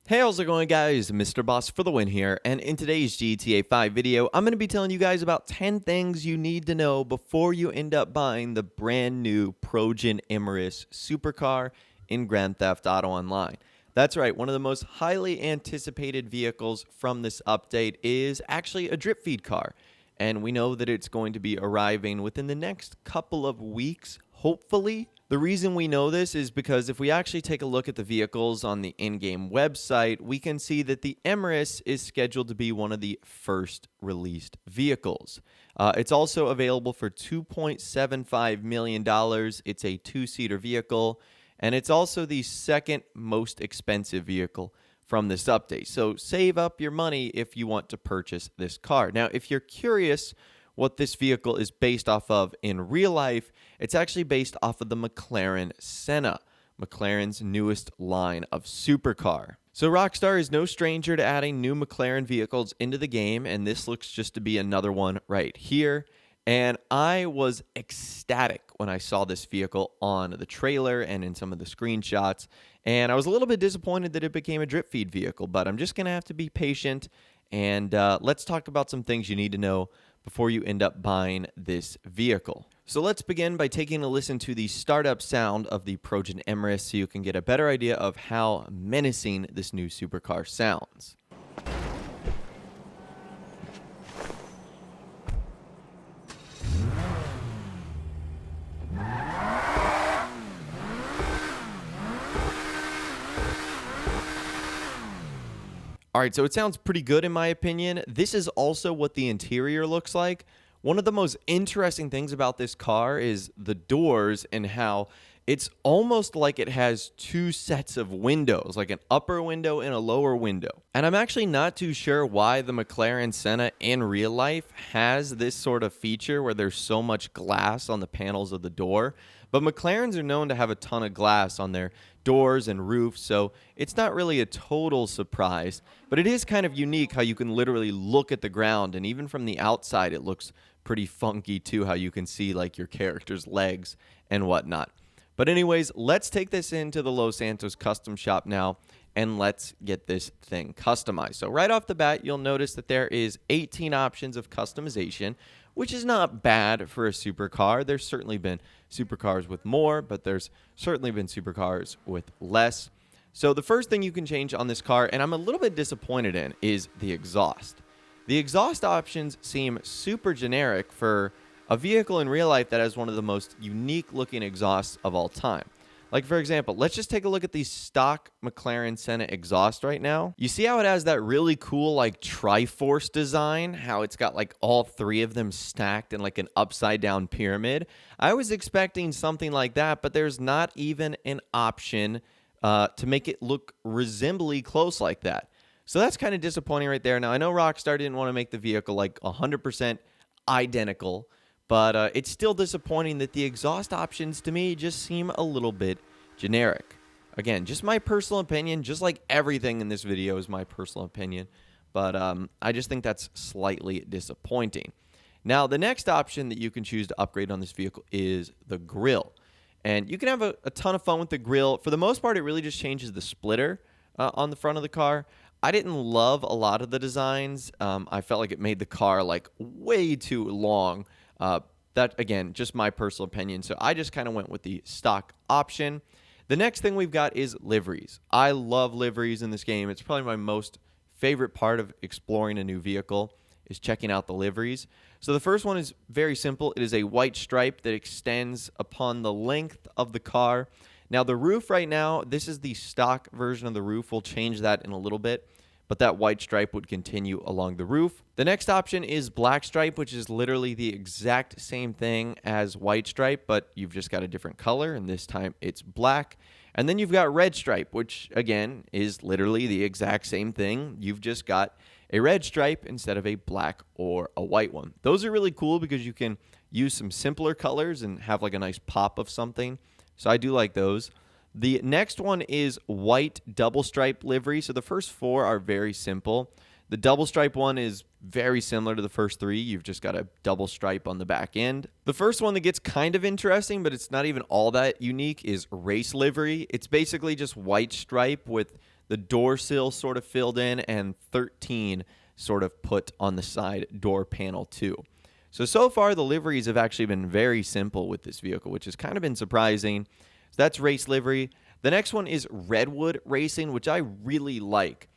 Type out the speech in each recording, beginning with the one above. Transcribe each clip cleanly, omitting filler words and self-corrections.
Hey, how's it going, guys? Mr. Boss for the win here, and in today's GTA 5 video, I'm going to be telling you guys about 10 things you need to know before you end up buying the brand new Progen Emerus supercar in Grand Theft Auto Online. That's right, one of the most highly anticipated vehicles from this update is actually a drip feed car, and we know that it's going to be arriving within the next couple of weeks, hopefully. The reason we know this is because if we actually take a look at the vehicles on the in-game website, we can see that the Emerus is scheduled to be one of the first released vehicles. It's also available for $2.75 million. It's a two-seater vehicle, and it's also the second most expensive vehicle from this update. So save up your money if you want to purchase this car. Now, if you're curious what this vehicle is based off of in real life, it's actually based off of the McLaren Senna, McLaren's newest line of supercar. So Rockstar is no stranger to adding new McLaren vehicles into the game, and this looks just to be another one right here. And I was ecstatic when I saw this vehicle on the trailer and in some of the screenshots, and I was a little bit disappointed that it became a drip feed vehicle, but I'm just going to have to be patient, and let's talk about some things you need to know before you end up buying this vehicle. So let's begin by taking a listen to the startup sound of the Progen Emerus so you can get a better idea of how menacing this new supercar sounds. All right, so it sounds pretty good in my opinion. This is also what the interior looks like. One of the most interesting things about this car is the doors and how it's almost like it has two sets of windows, like an upper window and a lower window. And I'm actually not too sure why the McLaren Senna in real life has this sort of feature where there's so much glass on the panels of the door. But McLarens are known to have a ton of glass on their doors and roofs, so it's not really a total surprise. But it is kind of unique how you can literally look at the ground, and even from the outside it looks pretty funky too, how you can see like your character's legs and whatnot. But anyways, let's take this into the Los Santos custom shop now, and let's get this thing customized. So right off the bat, you'll notice that there is 18 options of customization, which is not bad for a supercar. There's certainly been supercars with more, but there's certainly been supercars with less. So the first thing you can change on this car, and I'm a little bit disappointed in, is the exhaust. The exhaust options seem super generic for a vehicle in real life that has one of the most unique looking exhausts of all time. Like, for example, let's just take a look at the stock McLaren Senna exhaust right now. You see how it has that really cool, like, Triforce design? How it's got, like, all three of them stacked in, like, an upside-down pyramid? I was expecting something like that, but there's not even an option to make it look resembly close like that. So that's kind of disappointing right there. Now, I know Rockstar didn't want to make the vehicle, like, 100% identical, but it's still disappointing that the exhaust options, to me, just seem a little bit generic. Again, just my personal opinion, just like everything in this video is my personal opinion. But I just think that's slightly disappointing. Now, the next option that you can choose to upgrade on this vehicle is the grille. And you can have a ton of fun with the grille. For the most part, it really just changes the splitter on the front of the car. I didn't love a lot of the designs. I felt like it made the car like way too long. That, again, just my personal opinion. So I just kind of went with the stock option. The next thing we've got is liveries. I love liveries in this game. It's probably my most favorite part of exploring a new vehicle is checking out the liveries. So the first one is very simple. It is a white stripe that extends upon the length of the car. Now, the roof right now, this is the stock version of the roof. We'll change that in a little bit, but that white stripe would continue along the roof. The next option is black stripe, which is literally the exact same thing as white stripe, but you've just got a different color, and this time it's black. And then you've got red stripe, which, again, is literally the exact same thing. You've just got a red stripe instead of a black or a white one. Those are really cool because you can use some simpler colors and have like a nice pop of something. So I do like those. The next one is white double stripe livery. So the first four are very simple. The double stripe one is very similar to the first three. You've just got a double stripe on the back end. The first one that gets kind of interesting, but it's not even all that unique, is race livery. It's basically just white stripe with the door sill sort of filled in, and 13 sort of put on the side door panel too. So far, the liveries have actually been very simple with this vehicle, which has kind of been surprising. So that's race livery. The next one is Redwood Racing, which I really like.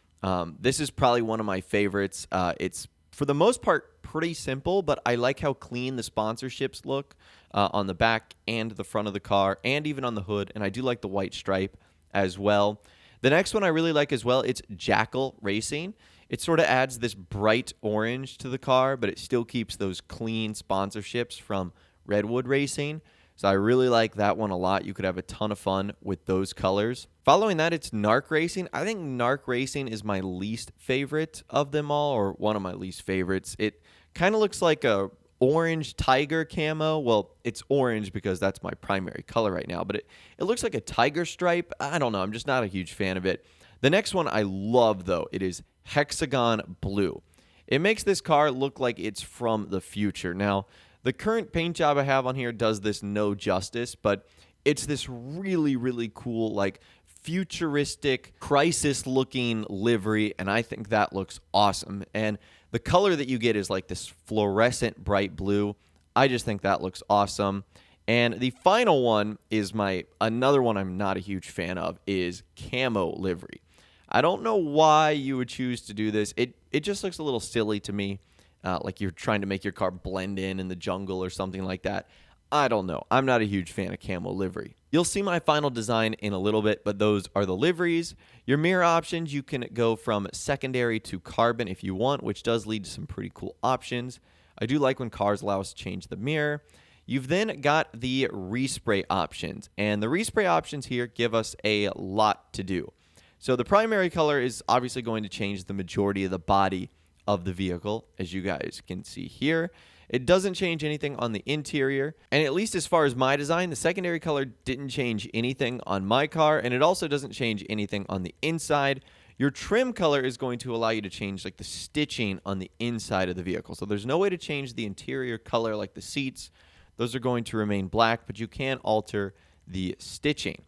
This is probably one of my favorites. It's, for the most part, pretty simple, but I like how clean the sponsorships look on the back and the front of the car, and even on the hood, and I do like the white stripe as well. The next one I really like as well, it's Jackal Racing. It sort of adds this bright orange to the car, but it still keeps those clean sponsorships from Redwood Racing. So I really like that one a lot. You could have a ton of fun with those colors. Following that, it's Narc Racing. I think Narc Racing is my least favorite of them all, or one of my least favorites. It kind of looks like a orange tiger camo. Well, it's orange because that's my primary color right now, but it looks like a tiger stripe. I don't know. I'm just not a huge fan of it. The next one I love, though. It is Hexagon Blue. It makes this car look like it's from the future. Now, the current paint job I have on here does this no justice, but it's this really, really cool, like, futuristic, crisis-looking livery, and I think that looks awesome. And the color that you get is like this fluorescent bright blue. I just think that looks awesome. And the final one is another one I'm not a huge fan of, is Camo Livery. I don't know why you would choose to do this. It just looks a little silly to me, like you're trying to make your car blend in the jungle or something like that. I don't know. I'm not a huge fan of Camo Livery. You'll see my final design in a little bit, but those are the liveries. Your mirror options, you can go from secondary to carbon if you want, which does lead to some pretty cool options. I do like when cars allow us to change the mirror. You've then got the respray options, and the respray options here give us a lot to do. So the primary color is obviously going to change the majority of the body of the vehicle, as you guys can see here. It doesn't change anything on the interior, and at least as far as my design, the secondary color didn't change anything on my car, and it also doesn't change anything on the inside. Your trim color is going to allow you to change like the stitching on the inside of the vehicle. So there's no way to change the interior color like the seats. Those are going to remain black, but you can alter the stitching.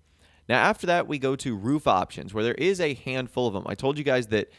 Now after that, we go to roof options, where there is a handful of them. I told you guys that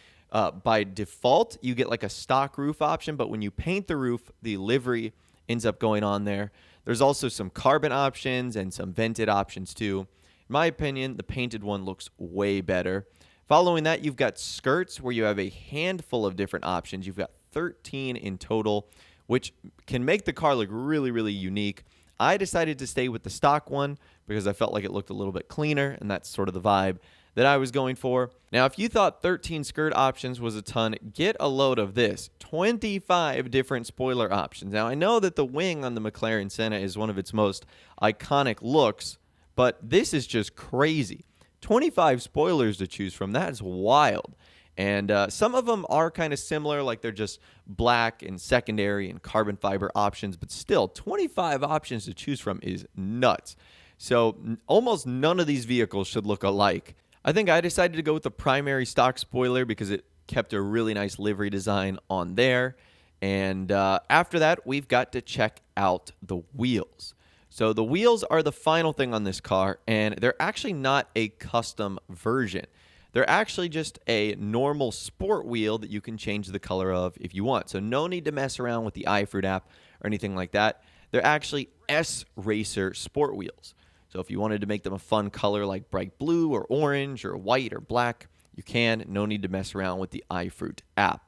by default, you get like a stock roof option, but when you paint the roof, the livery ends up going on there. There's also some carbon options and some vented options too. In my opinion, the painted one looks way better. Following that, you've got skirts, where you have a handful of different options. You've got 13 in total, which can make the car look really, really unique. I decided to stay with the stock one because I felt like it looked a little bit cleaner, and that's sort of the vibe that I was going for. Now, if you thought 13 skirt options was a ton, get a load of this. 25 different spoiler options. Now, I know that the wing on the McLaren Senna is one of its most iconic looks, but this is just crazy. 25 spoilers to choose from. That is wild. And some of them are kind of similar, like they're just black and secondary and carbon fiber options, but still, 25 options to choose from is nuts. So almost none of these vehicles should look alike. I think I decided to go with the primary stock spoiler because it kept a really nice livery design on there. And after that, we've got to check out the wheels. So the wheels are the final thing on this car, and they're actually not a custom version. They're actually just a normal sport wheel that you can change the color of if you want. So no need to mess around with the iFruit app or anything like that. They're actually S-Racer sport wheels. So if you wanted to make them a fun color like bright blue or orange or white or black, you can. No need to mess around with the iFruit app.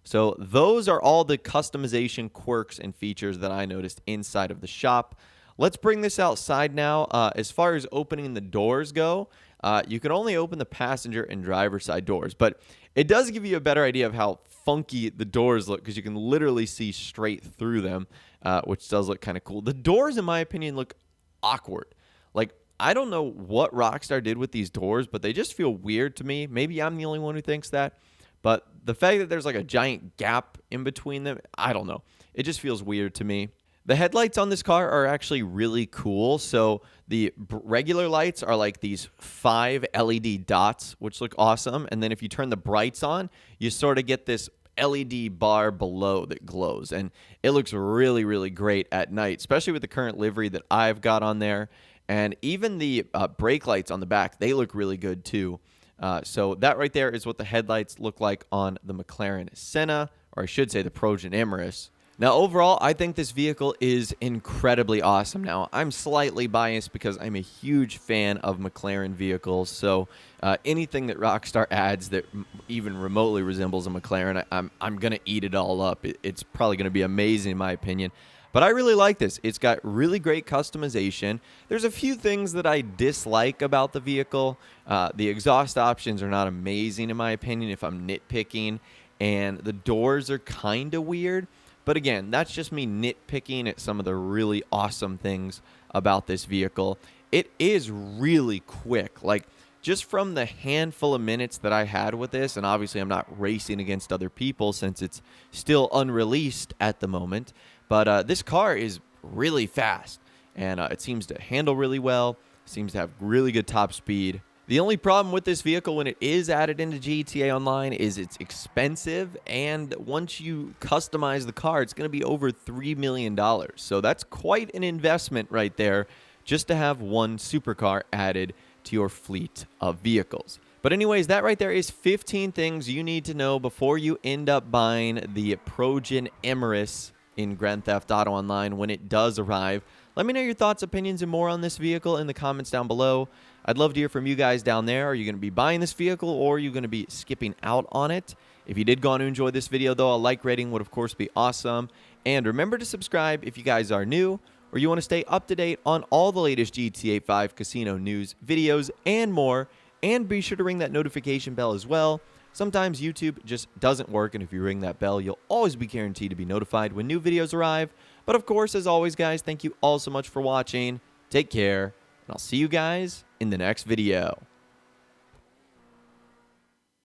So those are all the customization quirks and features that I noticed inside of the shop. Let's bring this outside now. As far as opening the doors go, you can only open the passenger and driver side doors, but it does give you a better idea of how funky the doors look because you can literally see straight through them, which does look kind of cool. The doors, in my opinion, look awkward. Like, I don't know what Rockstar did with these doors, but they just feel weird to me. Maybe I'm the only one who thinks that, but the fact that there's like a giant gap in between them, I don't know. It just feels weird to me. The headlights on this car are actually really cool. So the regular lights are like these 5 LED dots, which look awesome. And then if you turn the brights on, you sort of get this LED bar below that glows. And it looks really, really great at night, especially with the current livery that I've got on there. And even the brake lights on the back, they look really good too. So that right there is what the headlights look like on the McLaren Senna, or I should say the Progen Emerus. Now, overall, I think this vehicle is incredibly awesome. Now, I'm slightly biased because I'm a huge fan of McLaren vehicles, so anything that Rockstar adds that even remotely resembles a McLaren, I'm going to eat it all up. It's probably going to be amazing in my opinion. But I really like this. It's got really great customization. There's a few things that I dislike about the vehicle. The exhaust options are not amazing in my opinion if I'm nitpicking, and the doors are kind of weird. But again, that's just me nitpicking at some of the really awesome things about this vehicle. It is really quick. Like, just from the handful of minutes that I had with this, and obviously I'm not racing against other people since it's still unreleased at the moment, but this car is really fast, and it seems to handle really well, seems to have really good top speed. The only problem with this vehicle when it is added into GTA Online is it's expensive, and once you customize the car, it's going to be over $3 million. So that's quite an investment right there just to have one supercar added to your fleet of vehicles. But anyways, that right there is 15 things you need to know before you end up buying the Progen Emerus in Grand Theft Auto Online when it does arrive. Let me know your thoughts, opinions, and more on this vehicle in the comments down below. I'd love to hear from you guys down there. Are you going to be buying this vehicle, or are you going to be skipping out on it? If you did go on to enjoy this video, though, a like rating would, of course, be awesome. And remember to subscribe if you guys are new, or you want to stay up to date on all the latest GTA 5 casino news, videos, and more. And be sure to ring that notification bell as well. Sometimes YouTube just doesn't work, and if you ring that bell, you'll always be guaranteed to be notified when new videos arrive. But of course, as always, guys, thank you all so much for watching. Take care, and I'll see you guys in the next video.